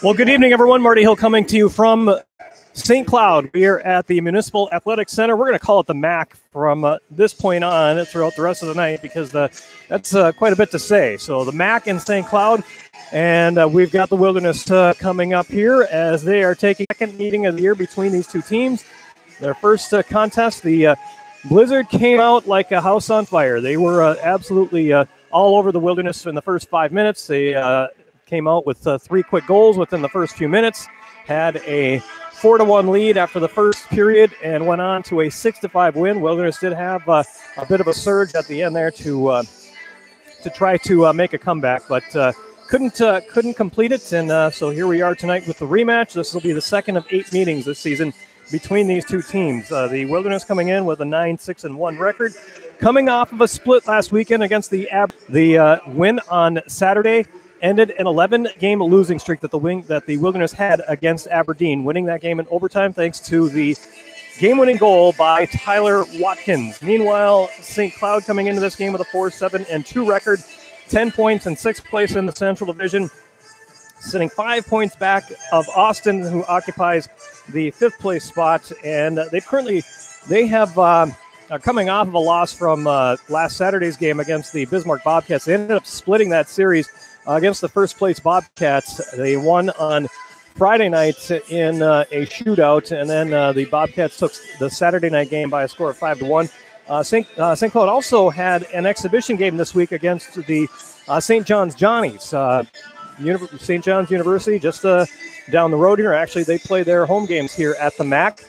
Well, good evening, everyone. Marty Hill coming to you from St. Cloud. We are at the Municipal Athletic Center. We're going to call it the MAC from this point on throughout the rest of the night because that's quite a bit to say. So the MAC in St. Cloud, and we've got the Wilderness coming up here as they are taking the second meeting of the year between these two teams. Their first contest, the Blizzard came out like a house on fire. They were absolutely all over the Wilderness in the first 5 minutes. They came out with 3 quick goals within the first few minutes, had a 4-1 lead after the first period, and went on to a 6-5 win. Wilderness did have a bit of a surge at the end there to try to make a comeback, but couldn't complete it. And so here we are tonight with the rematch. This will be the second of 8 meetings this season between these two teams. The Wilderness coming in with a 9-6-1 record, coming off of a split last weekend against the win on Saturday ended an 11-game losing streak that the Wilderness had against Aberdeen, winning that game in overtime thanks to the game-winning goal by Tyler Watkins. Meanwhile, St. Cloud coming into this game with a 4-7-2 record, 10 points and 6th place in the Central Division, sitting 5 points back of Austin, who occupies the 5th place spot. And they are coming off of a loss from last Saturday's game against the Bismarck Bobcats. They ended up splitting that series against the first place Bobcats. They won on Friday night in a shootout, and then the Bobcats took the Saturday night game by a score of 5-1. St. Cloud also had an exhibition game this week against the St. John's Johnnies. St. John's University, just down the road here. Actually, they play their home games here at the MAC,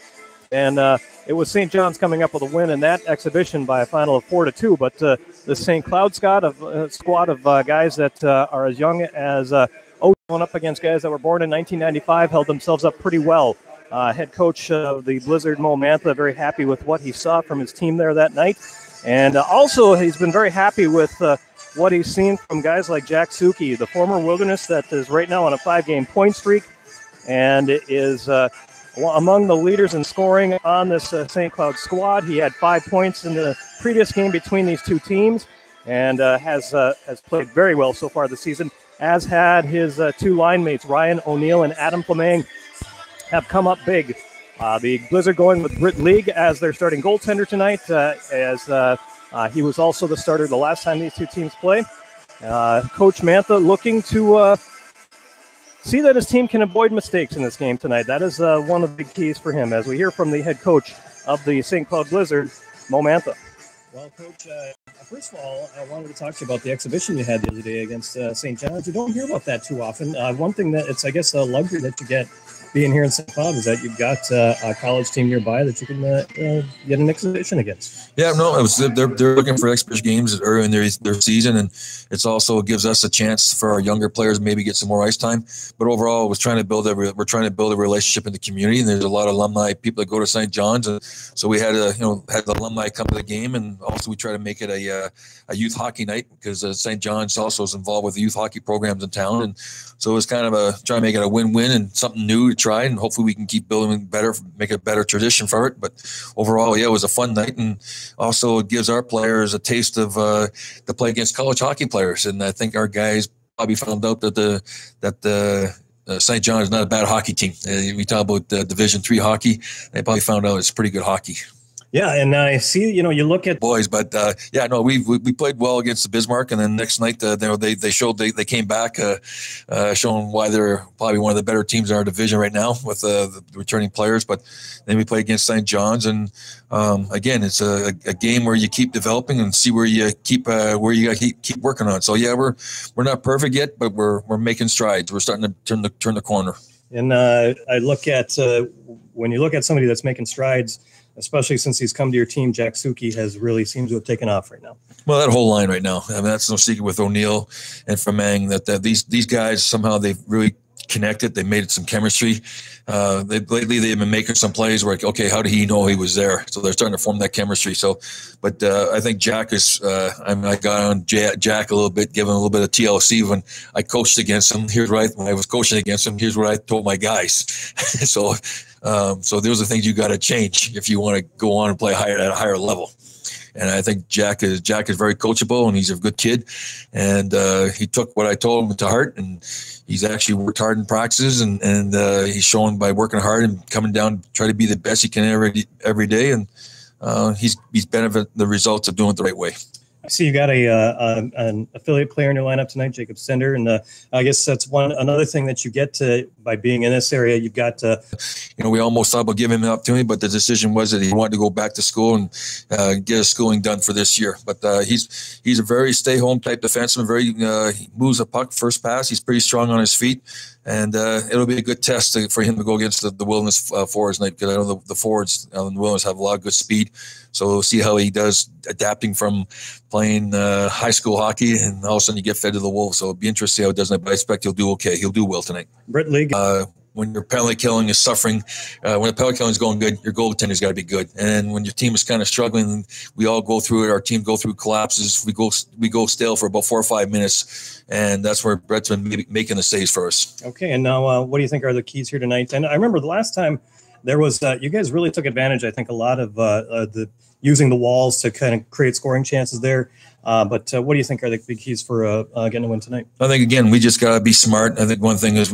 and it was St. John's coming up with a win in that exhibition by a final of 4-2. But the St. Cloud squad of guys that are as young as going up against guys that were born in 1995 held themselves up pretty well. Head coach of the Blizzard, Mo Mantha, very happy with what he saw from his team there that night. And also he's been very happy with what he's seen from guys like Jack Suki, the former Wilderness that is right now on a 5-game point streak and is among the leaders in scoring on this St. Cloud squad. He had 5 points in the previous game between these two teams and has played very well so far this season, as had his 2 line mates, Ryan O'Neill and Adam Fleming, have come up big. The Blizzard going with Britt League as their starting goaltender tonight, as he was also the starter the last time these two teams play. Coach Mantha looking to see that his team can avoid mistakes in this game tonight. That is one of the big keys for him, as we hear from the head coach of the St. Cloud Blizzard, Mo Mantha. Well, Coach, first of all, I wanted to talk to you about the exhibition you had the other day against St. John's. You don't hear about that too often. One thing that it's, I guess, a luxury that you get being here in St. Cloud is that you've got a college team nearby that you can get an exhibition against. Yeah, no, they're looking for exhibition games early in their season, and it's also gives us a chance for our younger players to maybe get some more ice time. But overall, we're trying to build a relationship in the community, and there's a lot of alumni people that go to St. John's, and so we had the alumni come to the game, and also we try to make it a youth hockey night because St. John's also is involved with the youth hockey programs in town, and so it's kind of trying to make it a win-win and something new to try, and hopefully we can keep building better, make a better tradition for it. But overall, yeah, it was a fun night, and also it gives our players a taste of to play against college hockey players. And I think our guys probably found out that St. John is not a bad hockey team. We talk about Division III hockey. They probably found out it's pretty good hockey. Yeah, and I see, you look at boys, but we played well against the Bismarck, and then next night they came back, showing why they're probably one of the better teams in our division right now with the returning players. But then we played against St. John's, and again, it's a game where you keep developing and see where you keep working on. So yeah, we're not perfect yet, but we're making strides. We're starting to turn the corner. And I look at when you look at somebody that's making strides, especially since he's come to your team, Jack Suki seems to have taken off right now. Well, that whole line right now, I mean, that's no secret with O'Neill and Fleming that these guys somehow they've really connected. They made some chemistry. Lately they've been making some plays where, okay, how did he know he was there? So they're starting to form that chemistry. So, but I think Jack is. I got on Jack a little bit, giving a little bit of TLC when I coached against him. When I was coaching against him, here's what I told my guys. So those are things you got to change if you want to go on and play at a higher level. And I think Jack is very coachable, and he's a good kid. And he took what I told him to heart, and he's actually worked hard in practices, and he's shown by working hard and coming down, try to be the best he can every day. And he's benefited the results of doing it the right way. I see you got an affiliate player in your lineup tonight, Jacob Stender, and I guess that's another thing that you get to by being in this area. You've got we almost thought about giving him an opportunity, but the decision was that he wanted to go back to school and get his schooling done for this year. But he's a very stay-home type defenseman. He moves a puck first pass. He's pretty strong on his feet. And it'll be a good test for him to go against the Wilderness forwards tonight, because I know the forwards in the Wilderness have a lot of good speed. So we'll see how he does adapting from playing high school hockey, and all of a sudden you get fed to the Wolves. So it'll be interesting how he does tonight, but I expect he'll do okay. He'll do well tonight. Britt League. When your penalty killing is suffering, when the penalty killing is going good, your goaltender's got to be good. And when your team is kind of struggling, we all go through it. Our team go through collapses. We go stale for about 4 or 5 minutes, and that's where Brett's been making the saves for us. Okay, and now what do you think are the keys here tonight? And I remember the last time there was you guys really took advantage. I think a lot of the using the walls to kind of create scoring chances there. But what do you think are the big keys for getting a win tonight? I think, again, we just got to be smart. I think one thing is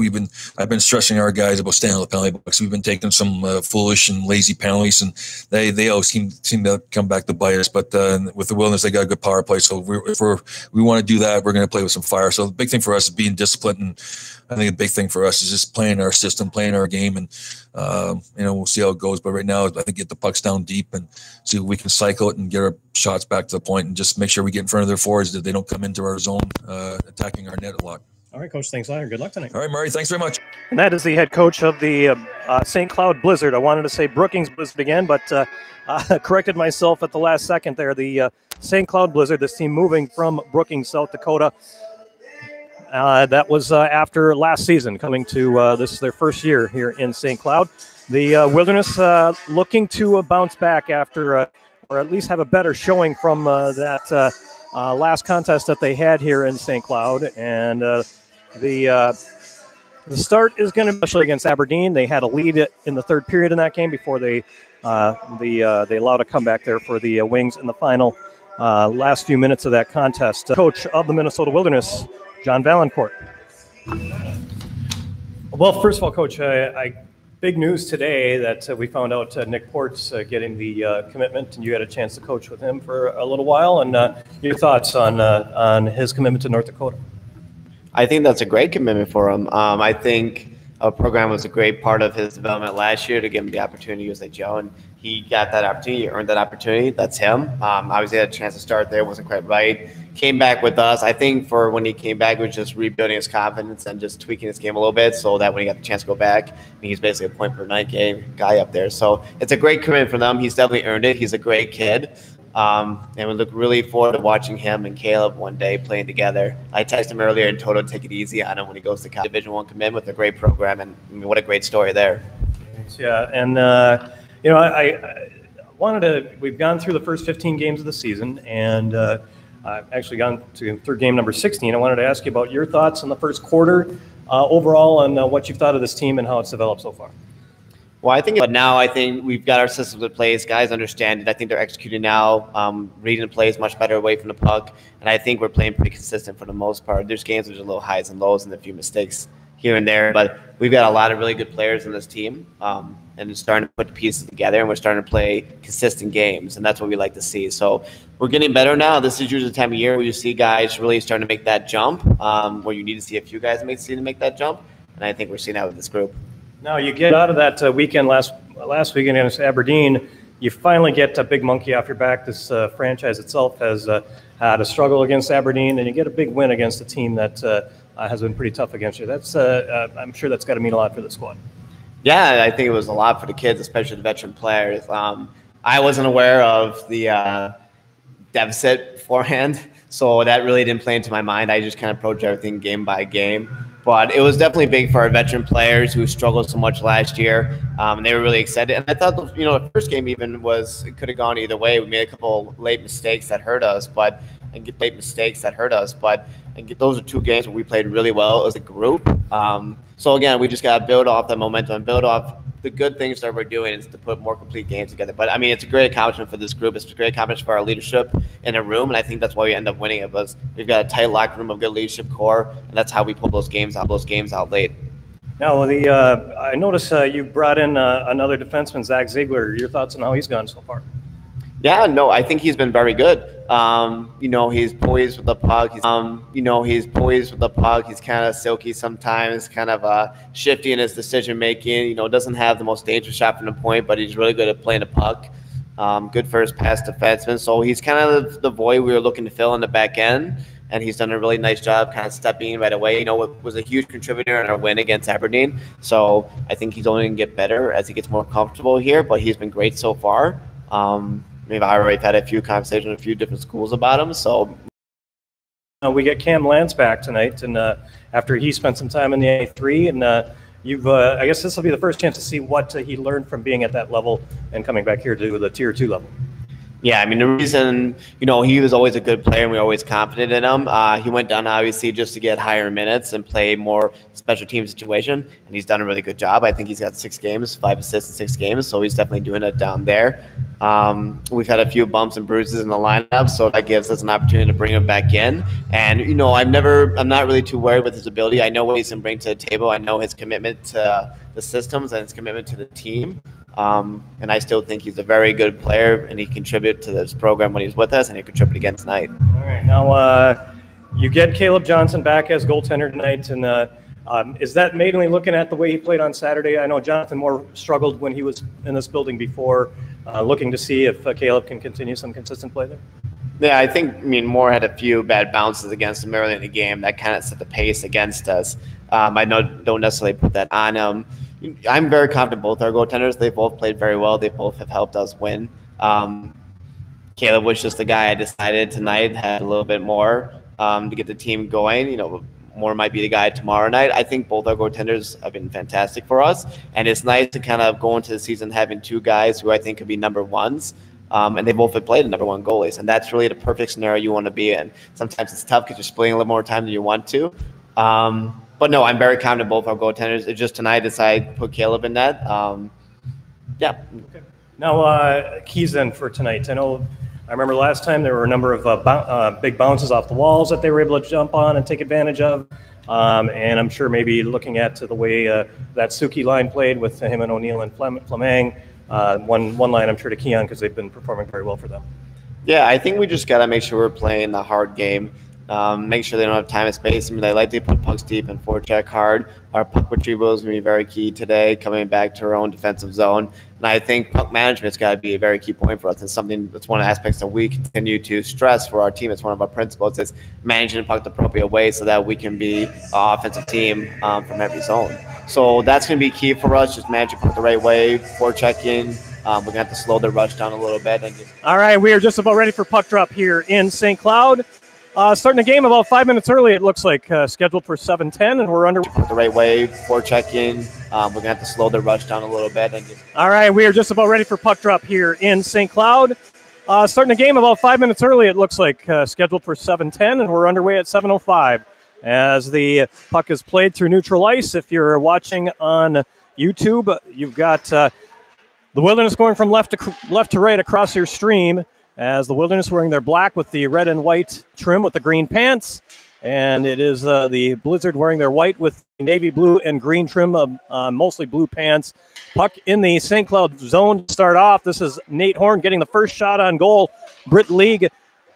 I've been stressing our guys about staying on the penalty box. We've been taking some foolish and lazy penalties, and they always seem to come back to bite us. But with the Wilderness, they got a good power play. So if we want to do that, we're going to play with some fire. So the big thing for us is being disciplined, and I think a big thing for us is just playing our system, playing our game, and we'll see how it goes. But right now, I think get the pucks down deep and see if we can cycle it and get our shots back to the point, and just make sure we get in front of their forwards, that they don't come into our zone attacking our net a lot. All right, Coach. Thanks a lot. Good luck tonight. All right, Murray. Thanks very much. And that is the head coach of the St. Cloud Blizzard. I wanted to say Brookings Blizzard again, but corrected myself at the last second there. The St. Cloud Blizzard, this team moving from Brookings, South Dakota. That was after last season, coming to this is their first year here in St. Cloud. The Wilderness looking to bounce back after, or at least have a better showing from that last contest that they had here in St. Cloud. And the start is going to be especially against Aberdeen. They had a lead in the third period in that game before they allowed a comeback there for the Wings in the final last few minutes of that contest. Coach of the Minnesota Wilderness, John Valancourt. Well, first of all, Coach, big news today that we found out Nick Port's getting the commitment, and you had a chance to coach with him for a little while. And your thoughts on his commitment to North Dakota? I think that's a great commitment for him. I think our program was a great part of his development last year to give him the opportunity. He was like Joe, and he got that opportunity, he earned that opportunity. That's him. Obviously, had a chance to start there, wasn't quite right. Came back with us. I think for when he came back, it was just rebuilding his confidence and just tweaking his game a little bit, so that when he got the chance to go back, he's basically a point per night game guy up there. So it's a great commitment for them. He's definitely earned it. He's a great kid. And we look really forward to watching him and Caleb one day playing together. I texted him earlier and told him to take it easy on him when he goes to Division I commitment with a great program, and I mean, what a great story there. Yeah, and I wanted to. We've gone through the first 15 games of the season, and I've actually gone through game number 16. I wanted to ask you about your thoughts in the first quarter overall, and what you've thought of this team and how it's developed so far. Well, I think we've got our systems in place. Guys understand it. I think they're executing now. Reading the plays much better away from the puck. And I think we're playing pretty consistent for the most part. There's games with a little highs and lows and a few mistakes here and there. But we've got a lot of really good players in this team. And it's starting to put the pieces together, and we're starting to play consistent games. And that's what we like to see. So we're getting better now. This is usually the time of year where you see guys really starting to make that jump, where you need to see a few guys make that jump. And I think we're seeing that with this group. Now you get out of that weekend last weekend against Aberdeen. You finally get a big monkey off your back. This franchise itself has had a struggle against Aberdeen, and you get a big win against a team that has been pretty tough against you. That's I'm sure that's got to mean a lot for the squad. Yeah, I think it was a lot for the kids, especially the veteran players. I wasn't aware of the deficit beforehand, so that really didn't play into my mind. I just kind of approached everything game by game. But it was definitely big for our veteran players who struggled so much last year. They were really excited. And I thought, the first game even it could have gone either way. We made a couple late mistakes that hurt us, but those are two games where we played really well as a group. So again, we just got to build off that momentum, build off the good things that we're doing is to put more complete games together. But I mean, it's a great accomplishment for this group. It's a great accomplishment for our leadership in a room, and I think that's why we end up winning it. Was we've got a tight locker room of good leadership core, and that's how we pull those games out late. Now, I noticed you brought in another defenseman, Zach Ziegler. Your thoughts on how he's gone so far? Yeah, no, I think he's been very good. You know, he's poised with the puck. He's poised with the puck. He's kind of silky sometimes, kind of shifty in his decision making. You know, doesn't have the most dangerous shot from the point, but he's really good at playing the puck. Good first pass defenseman. So he's kind of the void we were looking to fill in the back end, and he's done a really nice job kind of stepping in right away. You know, it was a huge contributor in our win against Aberdeen. So I think he's only going to get better as he gets more comfortable here, but he's been great so far. We've already had a few conversations with a few different schools about him. So we get Cam Lance back tonight, and after he spent some time in the A3, and I guess this will be the first chance to see what he learned from being at that level and coming back here to the Tier 2 level. Yeah, I mean, the reason, you know, he was always a good player and we were always confident in him. He went down, obviously, just to get higher minutes and play more special team situation, and he's done a really good job. I think he's got 6 games, 5 assists in 6 games, so he's definitely doing it down there. We've had a few bumps and bruises in the lineup, so that gives us an opportunity to bring him back in. And, you know, I'm not really too worried with his ability. I know what he can bring to the table. I know his commitment to the systems and his commitment to the team. And I still think he's a very good player, and he contributed to this program when he was with us, and he contributed again tonight. All right, now you get Caleb Johnson back as goaltender tonight, and is that mainly looking at the way he played on Saturday? I know Jonathan Moore struggled when he was in this building before, looking to see if Caleb can continue some consistent play there. Yeah, I think, Moore had a few bad bounces against him early in the game that kind of set the pace against us. I don't necessarily put that on him. I'm very confident both our goaltenders. They both played very well. They both have helped us win. Caleb was just the guy I decided tonight had a little bit more to get the team going. You know, Moore might be the guy tomorrow night. I think both our goaltenders have been fantastic for us, and it's nice to kind of go into the season having 2 guys who I think could be number ones. And they both have played the number 1 goalies, and that's really the perfect scenario you want to be in. Sometimes it's tough because you're splitting a little more time than you want to. But no, I'm very confident both our goaltenders. It's just tonight I decided to put Caleb in that. Yeah. Okay. Now, keys in for tonight. I remember last time there were a number of big bounces off the walls that they were able to jump on and take advantage of. And I'm sure maybe looking at the way that Suki line played with him and O'Neill and Fleming, one line I'm sure to key on because they've been performing very well for them. Yeah, I think we just got to make sure we're playing the hard game. Make sure they don't have time and space. They like to put pucks deep and forecheck hard. Our puck retrieval is going to be very key today, coming back to our own defensive zone. And I think puck management's got to be a very key point for us. It's something that's one of the aspects that we continue to stress for our team. It's one of our principles is managing the puck the appropriate way so that we can be an offensive team from every zone. So that's going to be key for us, just managing puck the right way, forechecking. We're going to have to slow the rush down a little bit. All right, we are just about ready for puck drop here in St. Cloud. Starting the game about 5 minutes early, it looks like, scheduled for 7:10, and we're under. The right way, forechecking. We're going to have to slow the rush down a little bit. All right, we are just about ready for puck drop here in St. Cloud. Starting the game about 5 minutes early, it looks like, scheduled for 7:10, and we're underway at 7:05. As the puck is played through neutral ice. If you're watching on YouTube, you've got the Wilderness going from left to right across your stream. As the Wilderness wearing their black with the red and white trim with the green pants. And it is the Blizzard wearing their white with navy blue and green trim of mostly blue pants. Puck in the St. Cloud zone to start off. This is Nate Horn getting the first shot on goal. Britt League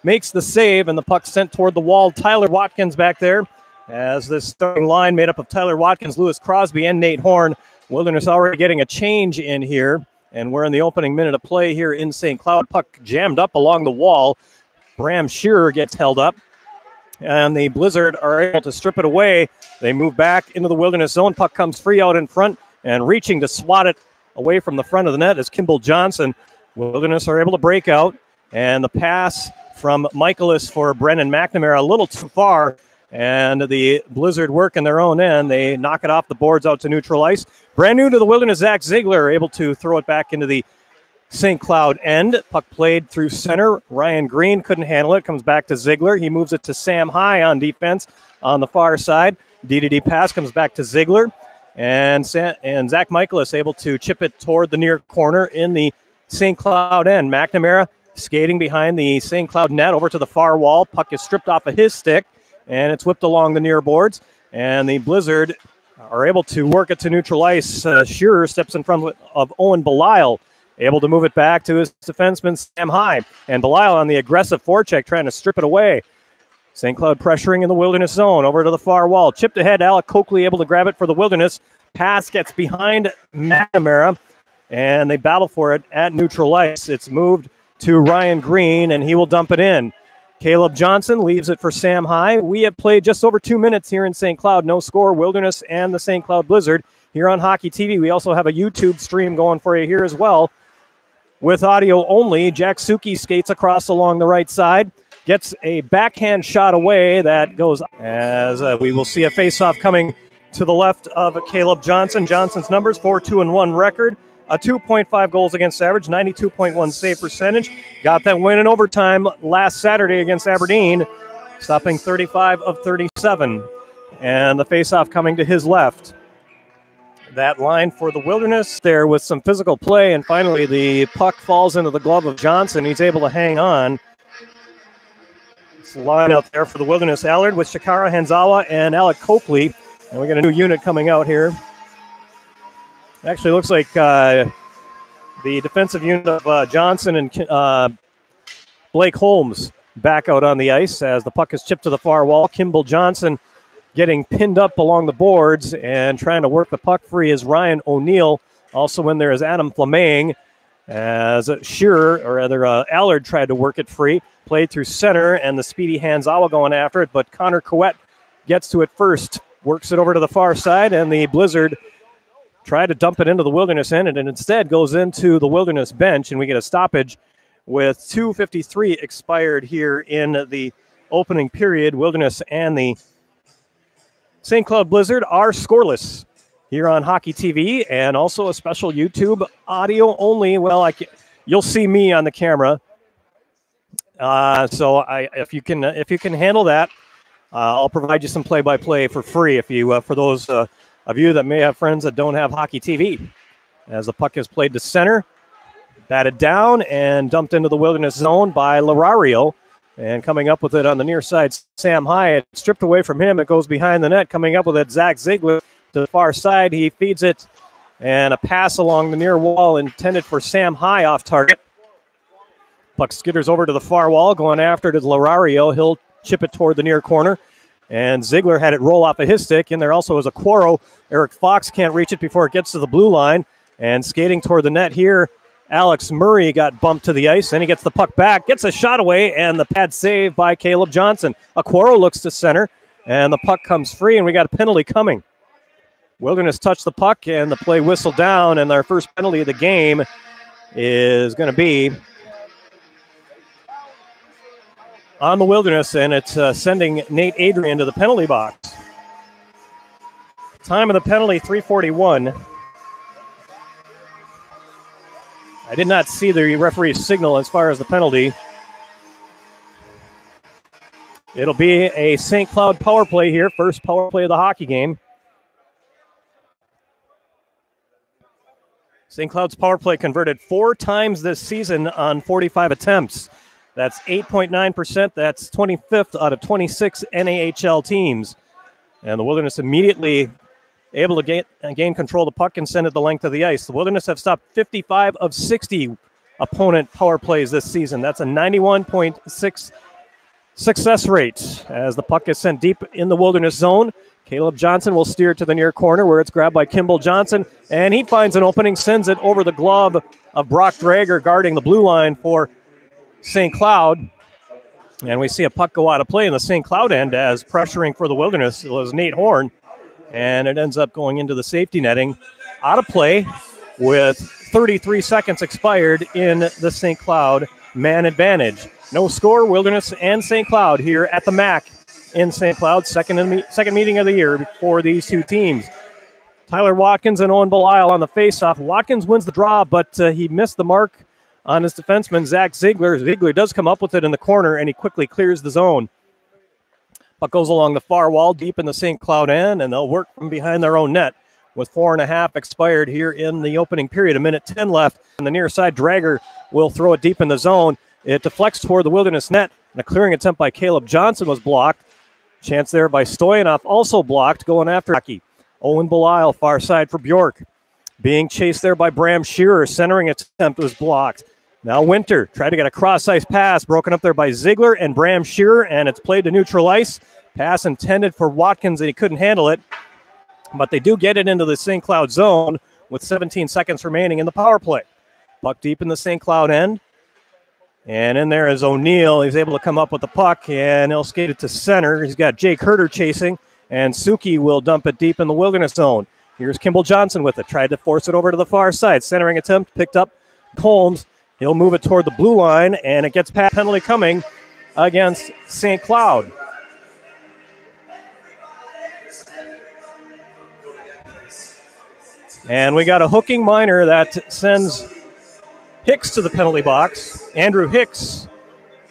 makes the save, and the puck sent toward the wall. Tyler Watkins back there. As this starting line made up of Tyler Watkins, Lewis Crosby, and Nate Horn. Wilderness already getting a change in here. And we're in the opening minute of play here in St. Cloud. Puck jammed up along the wall. Bram Shearer gets held up. And the Blizzard are able to strip it away. They move back into the Wilderness zone. Puck comes free out in front. And reaching to swat it away from the front of the net is Kimball Johnson. Wilderness are able to break out. And the pass from Michaelis for Brennan McNamara a little too far. And the Blizzard work in their own end. They knock it off the boards out to neutral ice. Brand new to the Wilderness, Zach Ziegler able to throw it back into the St. Cloud end. Puck played through center. Ryan Green couldn't handle it. Comes back to Ziegler. He moves it to Sam High on defense on the far side. D-to-D pass comes back to Ziegler. And Zach Michaelis able to chip it toward the near corner in the St. Cloud end. McNamara skating behind the St. Cloud net over to the far wall. Puck is stripped off of his stick, and it's whipped along the near boards. And the Blizzard are able to work it to neutral ice. Shearer steps in front of Owen Belisle, able to move it back to his defenseman, Sam High. And Belisle on the aggressive forecheck, trying to strip it away. St. Cloud pressuring in the Wilderness zone, over to the far wall. Chipped ahead, Alec Coakley able to grab it for the Wilderness. Pass gets behind McNamara, and they battle for it at neutral ice. It's moved to Ryan Green, and he will dump it in. Caleb Johnson leaves it for Sam High. We have played just over 2 minutes here in St. Cloud. No score, Wilderness and the St. Cloud Blizzard here on Hockey TV. We also have a YouTube stream going for you here as well. With audio only, Jack Suki skates across along the right side. Gets a backhand shot away that goes as we will see a faceoff coming to the left of Caleb Johnson. Johnson's numbers, 4-2-1 record, a 2.5 goals against average, 92.1 save percentage. Got that win in overtime last Saturday against Aberdeen, stopping 35 of 37. And the faceoff coming to his left. That line for the Wilderness there with some physical play, and finally the puck falls into the glove of Johnson. He's able to hang on. Line out there for the Wilderness. Allard with Shikara Hanzawa and Alec Coakley. And we got a new unit coming out here. Actually looks like the defensive unit of Johnson and Blake Holmes back out on the ice as the puck is chipped to the far wall. Kimball Johnson getting pinned up along the boards and trying to work the puck free is Ryan O'Neill. Also in there is Adam Flameng as Shearer, or rather Allard, tried to work it free. Played through center, and the speedy Hanzawa going after it, but Connor Coet gets to it first, works it over to the far side, and the Blizzard try to dump it into the Wilderness end, and it instead goes into the Wilderness bench, and we get a stoppage with 2:53 expired here in the opening period. Wilderness and the St. Cloud Blizzard are scoreless here on Hockey TV, and also a special YouTube audio only. Well, you'll see me on the camera. So if you can handle that, I'll provide you some play-by-play for free. If you for those of you that may have friends that don't have Hockey TV, as the puck is played to center, batted down and dumped into the Wilderness zone by Larario, and coming up with it on the near side, Sam High. It stripped away from him. It goes behind the net. Coming up with it, Zach Ziegler to the far side. He feeds it, and a pass along the near wall intended for Sam High off target. Puck skitters over to the far wall, going after it is Larario. He'll chip it toward the near corner, and Ziegler had it roll off of his stick. And there also is a Quoro. Eric Fox can't reach it before it gets to the blue line, and skating toward the net here, Alex Murray got bumped to the ice, and he gets the puck back, gets a shot away, and the pad save by Caleb Johnson. Aquaro looks to center, and the puck comes free, and we got a penalty coming. Wilderness touched the puck, and the play whistled down, and our first penalty of the game is going to be on the Wilderness, and it's sending Nate Adrian to the penalty box. Time of the penalty, 3:41. I did not see the referee's signal as far as the penalty. It'll be a St. Cloud power play here, first power play of the hockey game. St. Cloud's power play converted 4 times this season on 45 attempts. That's 8.9%. That's 25th out of 26 NAHL teams. And the Wilderness immediately able to gain control of the puck and send it the length of the ice. The Wilderness have stopped 55 of 60 opponent power plays this season. That's a 91.6 success rate as the puck is sent deep in the Wilderness zone. Caleb Johnson will steer to the near corner where it's grabbed by Kimball Johnson, and he finds an opening, sends it over the glove of Brock Drager guarding the blue line for St. Cloud. And we see a puck go out of play in the St. Cloud end as pressuring for the Wilderness. It was Nate Horn, and it ends up going into the safety netting. Out of play with 33 seconds expired in the St. Cloud man advantage. No score, Wilderness and St. Cloud here at the MAC in St. Cloud. Second meeting of the year for these two teams. Tyler Watkins and Owen Belisle on the faceoff. Watkins wins the draw, but he missed the mark on his defenseman, Zach Ziegler. Ziegler does come up with it in the corner, and he quickly clears the zone. Puck goes along the far wall, deep in the St. Cloud end, and they'll work from behind their own net with 4.5 expired here in the opening period. 1:10 left. On the near side, Drager will throw it deep in the zone. It deflects toward the Wilderness net. And a clearing attempt by Caleb Johnson was blocked. Chance there by Stoyanov, also blocked, going after hockey. Owen Belisle, far side for Bjork. Being chased there by Bram Shearer. Centering attempt was blocked. Now Winter tried to get a cross-ice pass, broken up there by Ziegler and Bram Shearer, and it's played to neutral ice. Pass intended for Watkins, and he couldn't handle it. But they do get it into the St. Cloud zone with 17 seconds remaining in the power play. Puck deep in the St. Cloud end. And in there is O'Neill. He's able to come up with the puck, and he'll skate it to center. He's got Jake Herter chasing, and Suki will dump it deep in the Wilderness zone. Here's Kimball Johnson with it. Tried to force it over to the far side. Centering attempt picked up Holmes. He'll move it toward the blue line, and it gets past penalty coming against St. Cloud. And we got a hooking minor that sends Hicks to the penalty box. Andrew Hicks,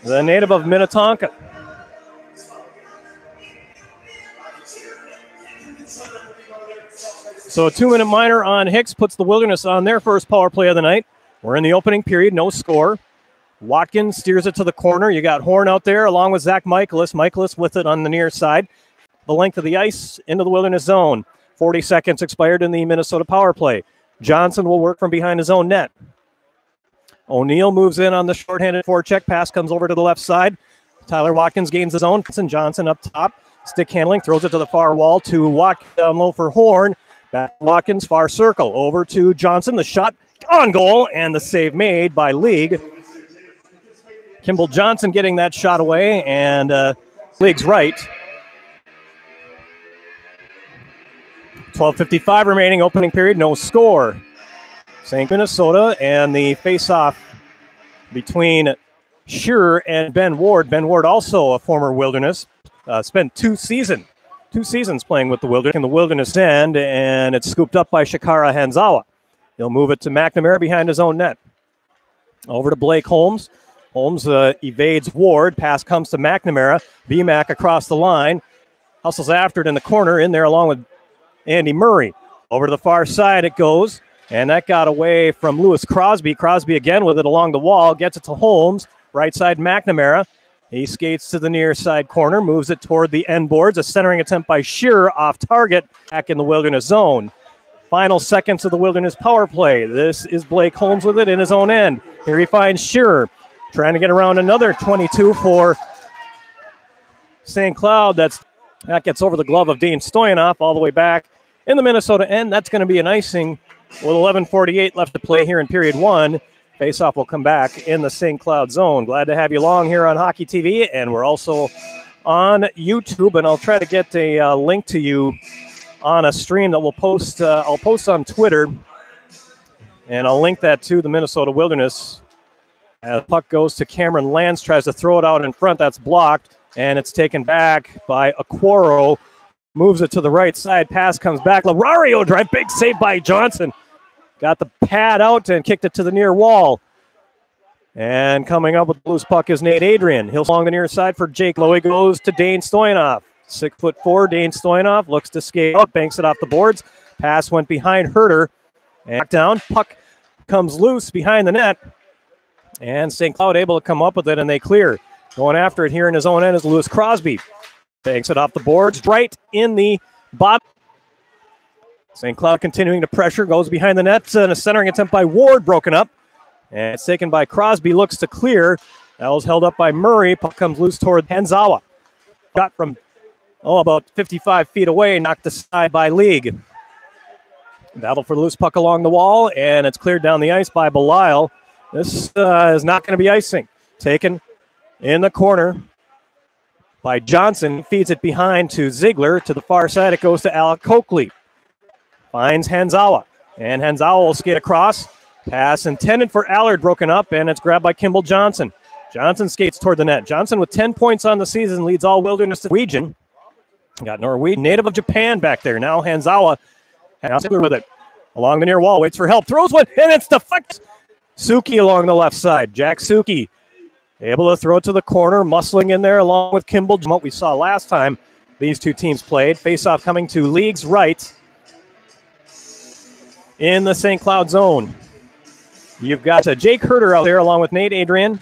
the native of Minnetonka. So a 2-minute minor on Hicks puts the Wilderness on their first power play of the night. We're in the opening period, no score. Watkins steers it to the corner. You got Horn out there along with Zach Michaelis. Michaelis with it on the near side. The length of the ice into the Wilderness zone. 40 seconds expired in the Minnesota power play. Johnson will work from behind his own net. O'Neill moves in on the shorthanded forecheck. Pass comes over to the left side. Tyler Watkins gains his own. Johnson up top. Stick handling. Throws it to the far wall to Watkins down low for Horn. Back to Watkins, far circle. Over to Johnson. The shot on goal, and the save made by League. Kimball Johnson getting that shot away, and League's right. 12:55 remaining, opening period, no score. St. Minnesota, and the face-off between Shearer and Ben Ward. Ben Ward, also a former Wilderness, spent two seasons playing with the Wilderness in the Wilderness end, and it's scooped up by Shikara Hanzawa. He'll move it to McNamara behind his own net. Over to Blake Holmes. Holmes evades Ward. Pass comes to McNamara. BMAC across the line. Hustles after it in the corner. In there along with Andy Murray. Over to the far side it goes. And that got away from Lewis Crosby. Crosby again with it along the wall. Gets it to Holmes. Right side McNamara. He skates to the near side corner. Moves it toward the end boards. A centering attempt by Shearer off target. Back in the Wilderness zone. Final seconds of the Wilderness power play. This is Blake Holmes with it in his own end. Here he finds Shearer. Trying to get around another 22 for St. Cloud. That gets over the glove of Dean Stoyanov all the way back in the Minnesota end. That's going to be an icing with 11:48 left to play here in period one. Faceoff will come back in the St. Cloud zone. Glad to have you along here on Hockey TV, and we're also on YouTube, and I'll try to get a link to you on a stream that we'll post. I'll post on Twitter, and I'll link that to the Minnesota Wilderness. The puck goes to Cameron Lance, tries to throw it out in front. That's blocked, and it's taken back by Aquaro. Moves it to the right side. Pass comes back. Larario drive. Big save by Johnson. Got the pad out and kicked it to the near wall. And coming up with the loose puck is Nate Adrian. He'll along the near side for Jake Lowe. He goes to Dane Stoyanov. 6'4", Dane Stoyanov looks to skate out, banks it off the boards. Pass went behind Herter. And back down. Puck comes loose behind the net. And St. Cloud able to come up with it, and they clear. Going after it here in his own end is Lewis Crosby. Banks it off the boards, right in the bottom. St. Cloud continuing to pressure, goes behind the net, and a centering attempt by Ward broken up. And it's taken by Crosby, looks to clear. That was held up by Murray. Puck comes loose toward Hanzawa. Shot from, about 55 feet away, knocked aside by League. Battle for the loose puck along the wall, and it's cleared down the ice by Belisle. This is not going to be icing. Taken in the corner by Johnson. Feeds it behind to Ziegler. To the far side, it goes to Alec Coakley. Finds Hanzawa. And Hanzawa will skate across. Pass intended for Allard broken up, and it's grabbed by Kimball Johnson. Johnson skates toward the net. Johnson with 10 points on the season leads all Wilderness Norwegian. Got Norwegian, native of Japan back there. Now Hanzawa with it. Along the near wall, waits for help. Throws one, and it's deflected. Suki along the left side. Jack Suki able to throw it to the corner, muscling in there along with Kimball. What we saw last time these two teams played. Face-off coming to League's right. in the St. Cloud zone. You've got Jake Herter out there along with Nate Adrian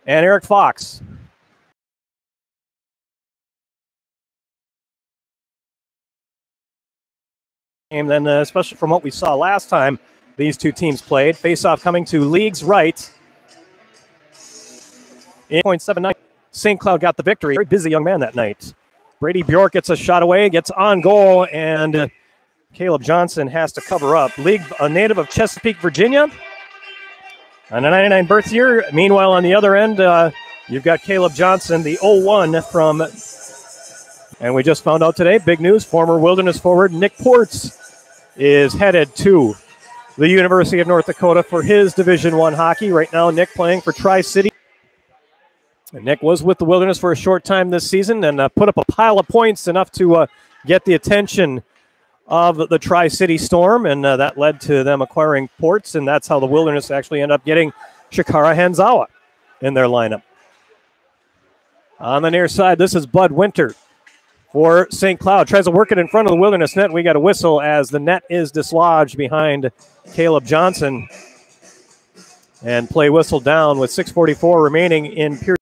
and Eric Fox. And then, especially from what we saw last time these two teams played, face-off coming to League's right. 8.79. St. Cloud got the victory. Very busy young man that night. Brady Bjork gets a shot away, gets on goal, and Caleb Johnson has to cover up. League, a native of Chesapeake, Virginia, on a 99 birth year. Meanwhile, on the other end, you've got Caleb Johnson, the 01 from, and we just found out today, big news, former Wilderness forward Nick Ports is headed to the University of North Dakota for his Division I hockey. Right now, Nick playing for Tri-City. Nick was with the Wilderness for a short time this season and put up a pile of points, enough to get the attention of the Tri-City Storm, and that led to them acquiring Ports, and that's how the Wilderness actually ended up getting Shikara Hanzawa in their lineup. On the near side, this is Bud Winter for St. Cloud. Tries to work it in front of the Wilderness net. We got a whistle as the net is dislodged behind Caleb Johnson. And play whistled down with 6:44 remaining in period.